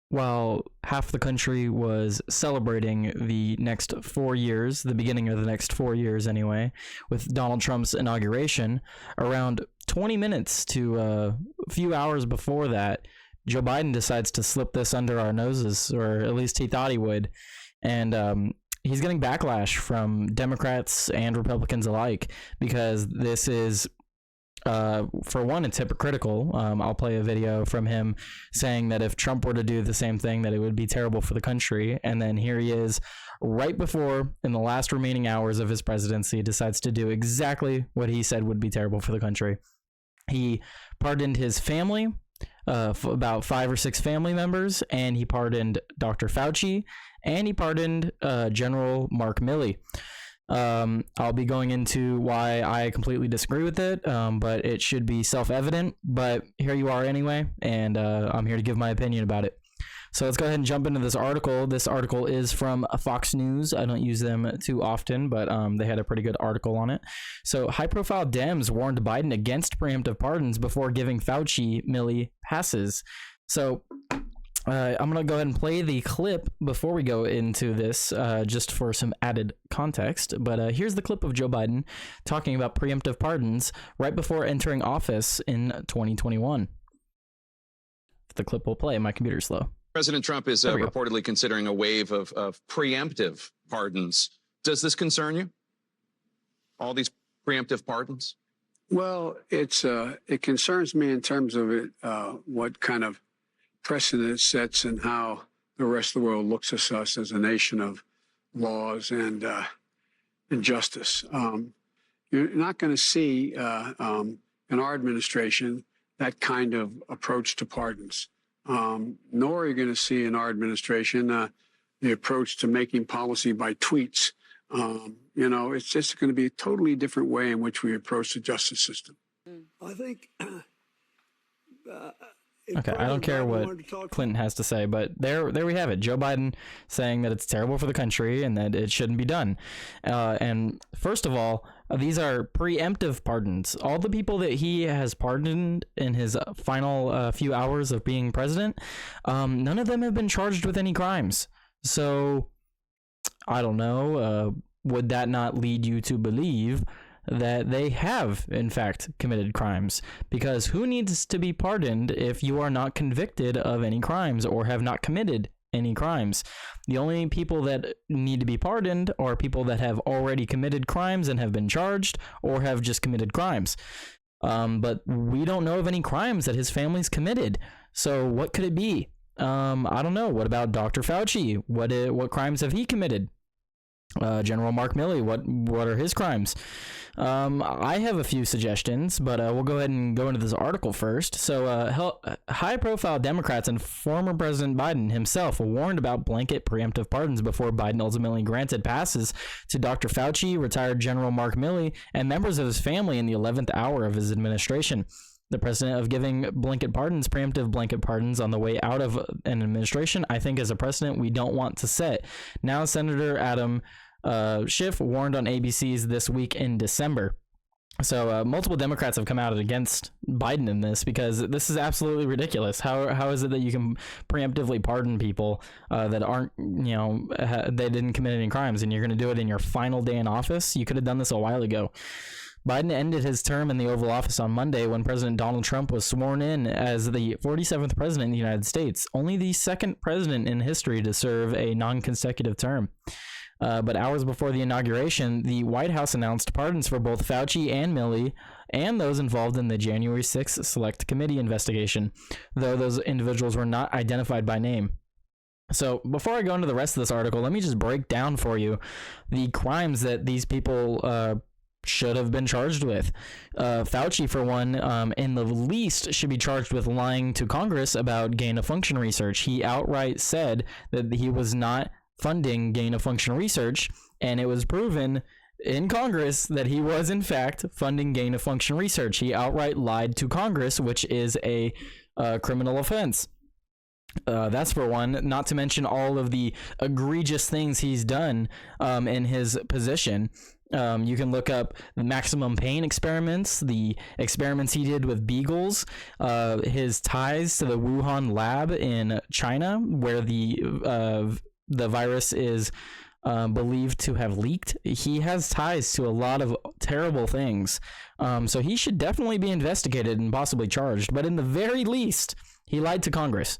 While half the country was celebrating the next 4 years, the beginning of the next 4 years anyway, with Donald Trump's inauguration, around 20 minutes to a few hours before that, Joe Biden decides to slip this under our noses, or at least he thought he would. And he's getting backlash from Democrats and Republicans alike, because this is, for one, it's hypocritical. I'll play a video from him saying that if Trump were to do the same thing, that it would be terrible for the country. And then here he is, right before, in the last remaining hours of his presidency, decides to do exactly what he said would be terrible for the country. He pardoned his family, about 5 or 6 family members, and he pardoned Dr. Fauci, and he pardoned General Mark Milley. I'll be going into why I completely disagree with it, but it should be self-evident. But here you are anyway, and I'm here to give my opinion about it. So let's go ahead and jump into this article. This article is from Fox News. I don't use them too often, but they had a pretty good article on it. So high-profile Dems warned Biden against preemptive pardons before giving Fauci Milley passes. So I'm going to go ahead and play the clip before we go into this, just for some added context. But here's the clip of Joe Biden talking about preemptive pardons right before entering office in 2021. The clip will play. My computer's slow. President Trump is reportedly considering a wave of preemptive pardons. Does this concern you? All these preemptive pardons? Well, it concerns me in terms of it, what kind of precedent it sets and how the rest of the world looks at us as a nation of laws and justice. You're not going to see in our administration that kind of approach to pardons. Nor are you going to see in our administration the approach to making policy by tweets. It's just going to be a totally different way in which we approach the justice system. I think. Okay, I don't care what Clinton has to say, but there we have it. Joe Biden saying that it's terrible for the country and that it shouldn't be done. And first of all, these are preemptive pardons. All the people that he has pardoned in his final few hours of being president, none of them have been charged with any crimes. So, I don't know, would that not lead you to believe that they have, in fact, committed crimes? Because who needs to be pardoned if you are not convicted of any crimes or have not committed any crimes? The only people that need to be pardoned are people that have already committed crimes and have been charged, or have just committed crimes. But we don't know of any crimes that his family's committed. So what could it be? I don't know. What about Dr. Fauci? What crimes have he committed? General Mark Milley, what are his crimes? I have a few suggestions, but we'll go ahead and go into this article first. So high-profile Democrats and former President Biden himself warned about blanket preemptive pardons before Biden ultimately granted passes to Dr. Fauci, retired General Mark Milley, and members of his family in the 11th hour of his administration. The precedent of giving preemptive blanket pardons on the way out of an administration, I think, is a precedent we don't want to set. Now, Senator Adam Schiff warned on ABC's This Week in December. So multiple Democrats have come out against Biden in this, because this is absolutely ridiculous. How is it that you can preemptively pardon people that aren't, they didn't commit any crimes, and you're going to do it in your final day in office? You could have done this a while ago. Biden ended his term in the Oval Office on Monday when President Donald Trump was sworn in as the 47th president of the United States, only the second president in history to serve a non-consecutive term. But hours before the inauguration, the White House announced pardons for both Fauci and Milley and those involved in the January 6th Select Committee investigation, though those individuals were not identified by name. So before I go into the rest of this article, let me just break down for you the crimes that these people should have been charged with. Fauci, for one, in the least, should be charged with lying to Congress about gain-of-function research. He outright said that he was not funding gain-of-function research, and it was proven in Congress that he was, in fact, funding gain-of-function research. He outright lied to Congress, which is a criminal offense. That's for one, not to mention all of the egregious things he's done in his position. You can look up the maximum pain experiments, the experiments he did with beagles, his ties to the Wuhan lab in China, where the virus is believed to have leaked. He has ties to a lot of terrible things. So he should definitely be investigated and possibly charged. But in the very least, he lied to Congress.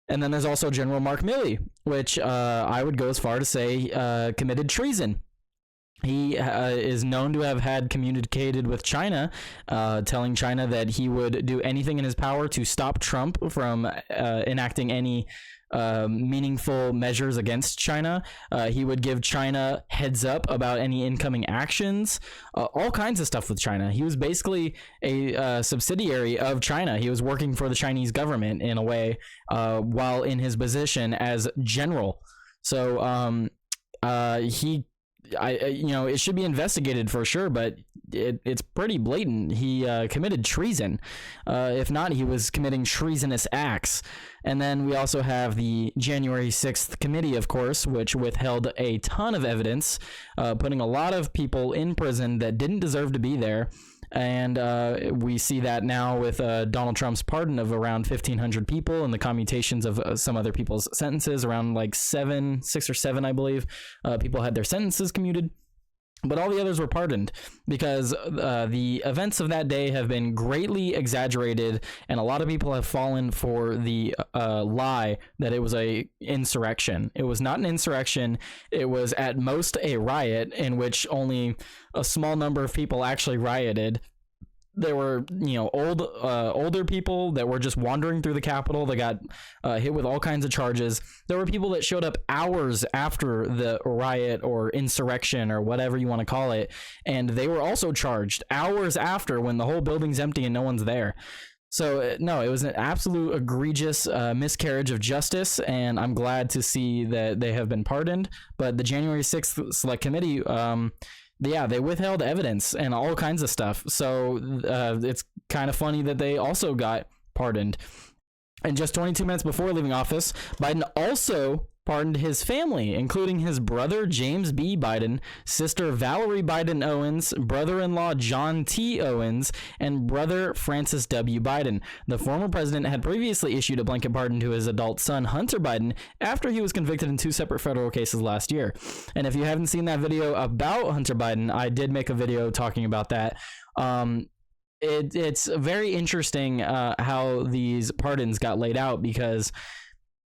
And then there's also General Mark Milley, which I would go as far to say committed treason. He is known to have had communicated with China, telling China that he would do anything in his power to stop Trump from enacting any meaningful measures against China. He would give China heads up about any incoming actions, all kinds of stuff with China. He was basically a subsidiary of China. He was working for the Chinese government in a way, while in his position as general. So it should be investigated for sure, but it's pretty blatant. He committed treason. If not, he was committing treasonous acts. And then we also have the January 6th committee, of course, which withheld a ton of evidence, putting a lot of people in prison that didn't deserve to be there. And we see that now with Donald Trump's pardon of around 1,500 people and the commutations of some other people's sentences, around like 6 or 7, I believe, people had their sentences commuted. But all the others were pardoned because the events of that day have been greatly exaggerated, and a lot of people have fallen for the lie that it was a insurrection. It was not an insurrection. It was at most a riot in which only a small number of people actually rioted. There were, older people that were just wandering through the Capitol that got hit with all kinds of charges. There were people that showed up hours after the riot or insurrection or whatever you want to call it, and they were also charged hours after when the whole building's empty and no one's there. So, no, it was an absolute egregious miscarriage of justice, and I'm glad to see that they have been pardoned. But the January 6th Select Committee, they withheld evidence and all kinds of stuff. So it's kind of funny that they also got pardoned. And just 22 minutes before leaving office, Biden also pardoned his family, including his brother James B. Biden, sister Valerie Biden Owens, brother-in-law John T. Owens, and brother Francis W. Biden. The former president had previously issued a blanket pardon to his adult son Hunter Biden after he was convicted in 2 separate federal cases last year. And if you haven't seen that video about Hunter Biden, I did make a video talking about that. It's very interesting how these pardons got laid out, because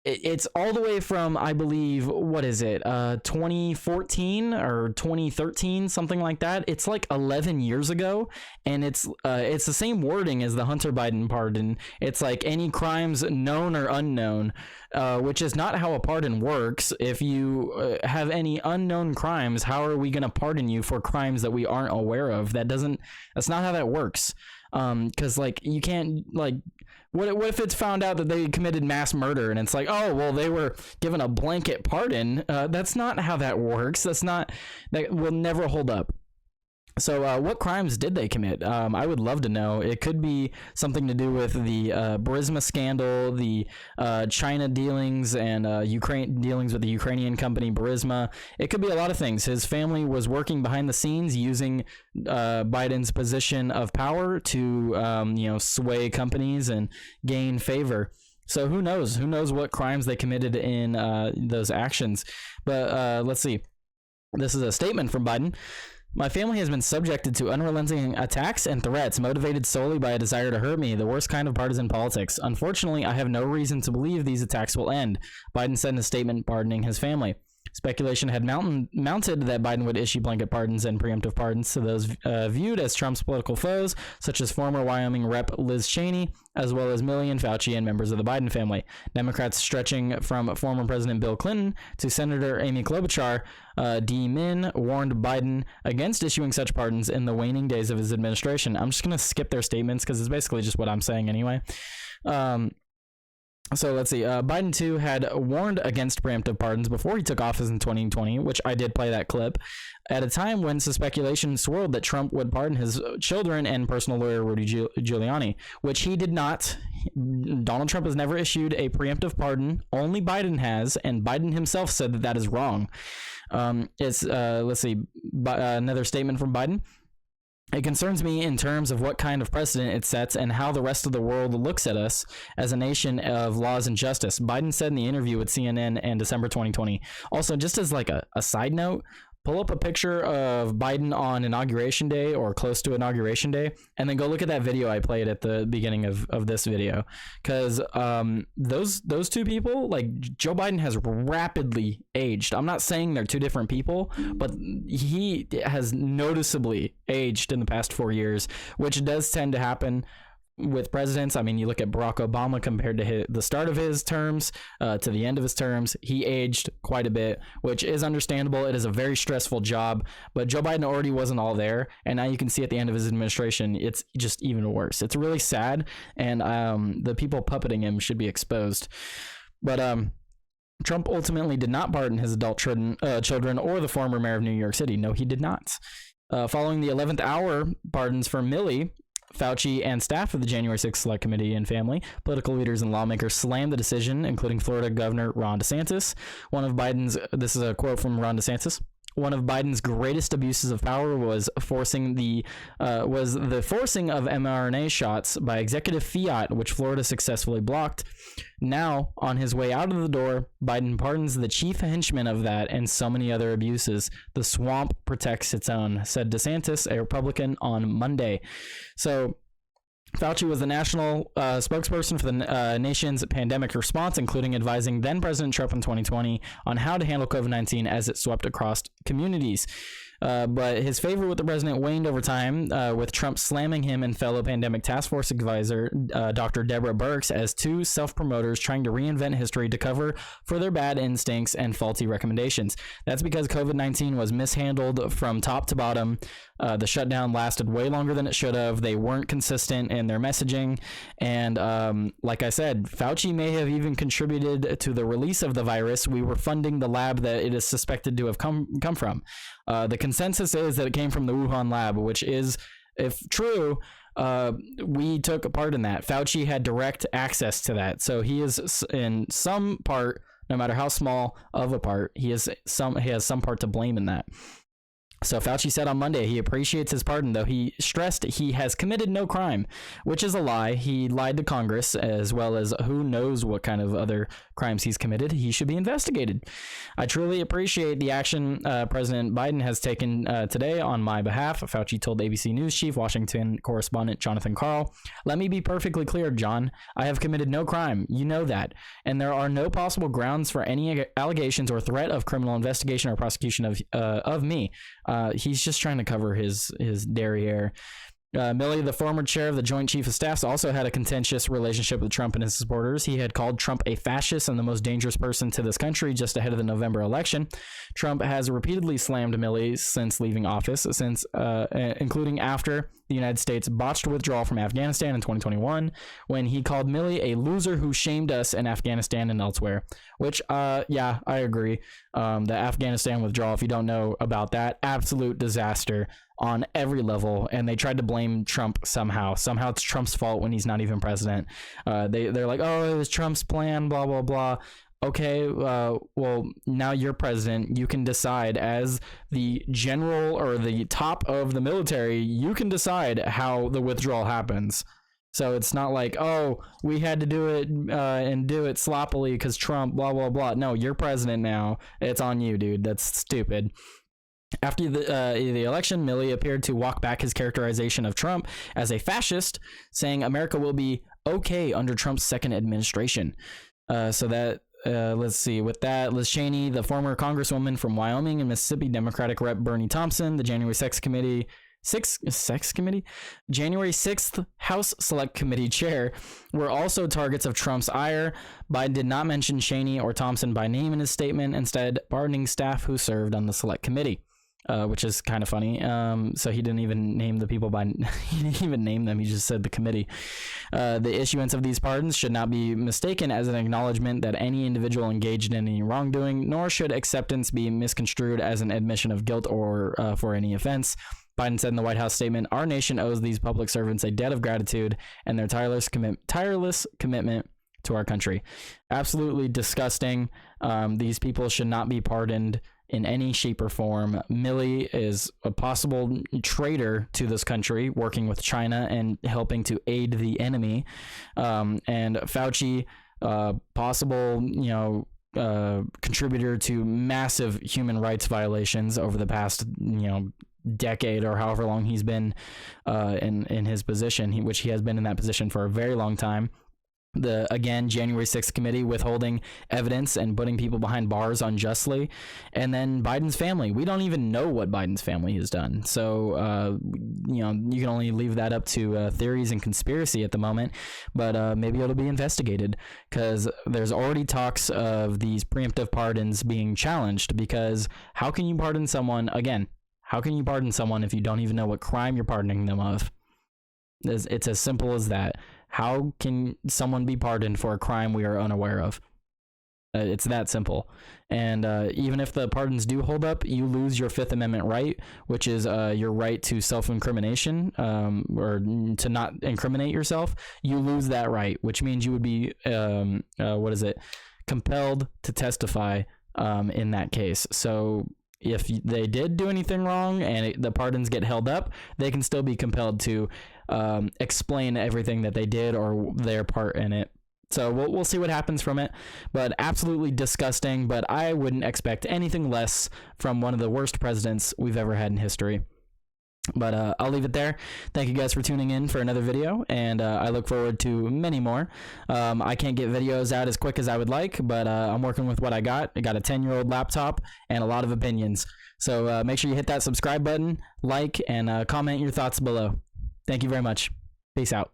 it's all the way from, I believe, 2014 or 2013, something like that. It's like 11 years ago, and it's the same wording as the Hunter Biden pardon. It's like any crimes known or unknown, which is not how a pardon works. If you have any unknown crimes, how are we going to pardon you for crimes that we aren't aware of? That's not how that works. Because you can't, what if it's found out that they committed mass murder and it's like, oh, well, they were given a blanket pardon? That's not how that works. That will never hold up. So what crimes did they commit? I would love to know. It could be something to do with the Burisma scandal, the China dealings, and Ukraine dealings with the Ukrainian company Burisma. It could be a lot of things. His family was working behind the scenes using Biden's position of power to sway companies and gain favor. So who knows? Who knows what crimes they committed in those actions? But let's see. This is a statement from Biden. My family has been subjected to unrelenting attacks and threats motivated solely by a desire to hurt me, the worst kind of partisan politics. Unfortunately, I have no reason to believe these attacks will end, Biden said in a statement pardoning his family. Speculation had mounted that Biden would issue blanket pardons and preemptive pardons to those viewed as Trump's political foes, such as former Wyoming Rep. Liz Cheney, as well as Milley and Fauci and members of the Biden family. Democrats stretching from former President Bill Clinton to Senator Amy Klobuchar, D. Min, warned Biden against issuing such pardons in the waning days of his administration. I'm just going to skip their statements because it's basically just what I'm saying anyway. So let's see. Biden, too, had warned against preemptive pardons before he took office in 2020, which I did play that clip, at a time when speculation swirled that Trump would pardon his children and personal lawyer Rudy Giuliani, which he did not. Donald Trump has never issued a preemptive pardon. Only Biden has, and Biden himself said that that is wrong. Let's see. Another statement from Biden. It concerns me in terms of what kind of precedent it sets and how the rest of the world looks at us as a nation of laws and justice, Biden said in the interview with CNN in December 2020. Also, just as like a side note, pull up a picture of Biden on Inauguration Day or close to Inauguration Day, and then go look at that video I played at the beginning of this video. Because those two people, like Joe Biden has rapidly aged. I'm not saying they're two different people, but he has noticeably aged in the past 4 years, which does tend to happen with presidents. I mean, you look at Barack Obama compared to the start of his terms to the end of his terms, he aged quite a bit, which is understandable. It is a very stressful job, but Joe Biden already wasn't all there, and now you can see at the end of his administration, it's just even worse. It's really sad, and the people puppeting him should be exposed. But Trump ultimately did not pardon his adult children or the former mayor of New York City. No, he did not. Following the 11th hour pardons for Milley, Fauci, and staff of the January 6th Select Committee and family, political leaders and lawmakers slammed the decision, including Florida Governor Ron DeSantis. This is a quote from Ron DeSantis. One of Biden's greatest abuses of power was the forcing of mRNA shots by executive fiat, which Florida successfully blocked. Now, on his way out of the door, Biden pardons the chief henchman of that and so many other abuses. The swamp protects its own, said DeSantis, a Republican, on Monday. So Fauci was the national spokesperson for the nation's pandemic response, including advising then President Trump in 2020 on how to handle COVID-19 as it swept across communities. But his favor with the president waned over time, with Trump slamming him and fellow pandemic task force advisor Dr. Deborah Birx as two self-promoters trying to reinvent history to cover for their bad instincts and faulty recommendations. That's because COVID-19 was mishandled from top to bottom. The shutdown lasted way longer than it should have. They weren't consistent in their messaging. And like I said, Fauci may have even contributed to the release of the virus. We were funding the lab that it is suspected to have come from. The consensus is that it came from the Wuhan lab, which is, if true, we took a part in that. Fauci had direct access to that. So he is in some part, no matter how small of a part, he has some part to blame in that. So Fauci said on Monday he appreciates his pardon, though he stressed he has committed no crime, which is a lie. He lied to Congress, as well as who knows what kind of other crimes he's committed. He should be investigated. I truly appreciate the action President Biden has taken today on my behalf, Fauci told ABC News chief Washington correspondent Jonathan Karl. Let me be perfectly clear, John. I have committed no crime. You know that. And there are no possible grounds for any allegations or threat of criminal investigation or prosecution of me. He's just trying to cover his derriere. Milley, the former chair of the Joint Chief of Staff, also had a contentious relationship with Trump and his supporters. He had called Trump a fascist and the most dangerous person to this country just ahead of the November election. Trump has repeatedly slammed Milley since leaving office, including after the United States botched withdrawal from Afghanistan in 2021, when he called Milley a loser who shamed us in Afghanistan and elsewhere. Which, yeah, I agree. The Afghanistan withdrawal, if you don't know about that, absolute disaster on every level, and they tried to blame Trump somehow. Somehow it's Trump's fault when he's not even president. They're like, oh, it was Trump's plan, blah, blah, blah. Okay, well, now you're president. You can decide, as the general or the top of the military, you can decide how the withdrawal happens. So it's not like, oh, we had to do it and do it sloppily because Trump, blah, blah, blah. No, you're president now. It's on you, dude. That's stupid. After the election, Milley appeared to walk back his characterization of Trump as a fascist, saying America will be okay under Trump's second administration. Let's see. With that, Liz Cheney, the former congresswoman from Wyoming, and Mississippi Democratic Rep Bernie Thompson, the January 6th January 6th House Select Committee chair, were also targets of Trump's ire. Biden did not mention Cheney or Thompson by name in his statement, instead pardoning staff who served on the Select Committee. which is kind of funny. So he didn't even name the people by he didn't even name them. He just said the committee. The issuance of these pardons should not be mistaken as an acknowledgement that any individual engaged in any wrongdoing, nor should acceptance be misconstrued as an admission of guilt or for any offense. Biden said in the White House statement, "Our nation owes these public servants a debt of gratitude and their tireless commitment to our country." Absolutely disgusting. These people should not be pardoned in any shape or form. Milley is a possible traitor to this country, working with China and helping to aid the enemy. And Fauci, possible, contributor to massive human rights violations over the past, decade or however long he's been in his position, which he has been in that position for a very long time. The January 6th committee withholding evidence and putting people behind bars unjustly, and then Biden's family. We don't even know what Biden's family has done. So, you can only leave that up to theories and conspiracy at the moment, but maybe it'll be investigated, because there's already talks of these preemptive pardons being challenged, because how can you pardon someone, how can you pardon someone if you don't even know what crime you're pardoning them of? It's as simple as that. How can someone be pardoned for a crime we are unaware of? It's that simple. And even if the pardons do hold up, you lose your Fifth Amendment right, which is your right to self-incrimination, or to not incriminate yourself. You lose that right, which means you would be, compelled to testify in that case. So if they did do anything wrong and the pardons get held up, they can still be compelled to explain everything that they did or their part in it. So we'll see what happens from it, but absolutely disgusting. But I wouldn't expect anything less from one of the worst presidents we've ever had in history. But I'll leave it there. Thank you guys for tuning in for another video, and I look forward to many more. I can't get videos out as quick as I would like, but I'm working with what I got. I got a 10-year-old laptop and a lot of opinions. So make sure you hit that subscribe button, like, and comment your thoughts below. Thank you very much. Peace out.